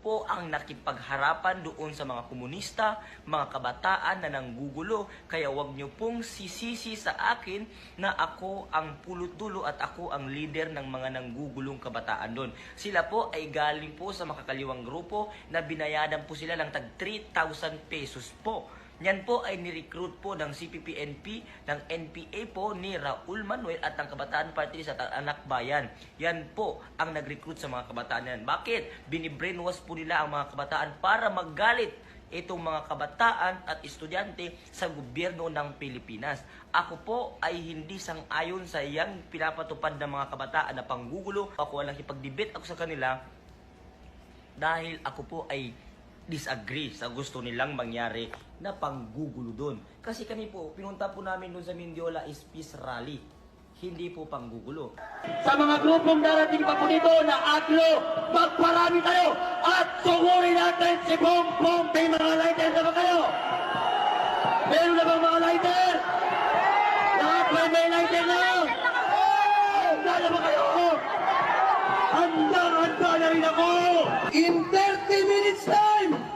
po ang nakipagharapan doon sa mga komunista, mga kabataan na nanggugulo. Kaya wag nyo pong sisisi sa akin na ako ang pulot-dulo at ako ang leader ng mga nanggugulong kabataan doon. Sila po ay galing po sa makakaliwang grupo na binayadan po sila ng tag 3,000 pesos po. Yan po ay nirecruit po ng CPP-NP, ng NPA po ni Raul Manuel at ng Kabataan Party sa Anak Bayan. Yan po ang nag-recruit sa mga kabataan yan. Bakit? Binibrainwash po nila ang mga kabataan para maggalit itong mga kabataan at estudyante sa gobyerno ng Pilipinas. Ako po ay hindi sang-ayon sa yang pinapatupad ng mga kabataan na panggugulo. Ako walang ipag-debate ako sa kanila dahil ako po ay disagree sa gusto nilang mangyari na panggugulo doon. Kasi kami po, pinunta po namin doon sa Mindiola is peace rally. Hindi po panggugulo. Sa mga grupong darating pa po dito na aglo, magparami kayo at sugurin natin si Bongbong. May mga lighter na ba kayo? Meron na bang mga lighter? Lahat may lighter na? Handa na ba kayo? Handa na rin ako! In 30 minutes time!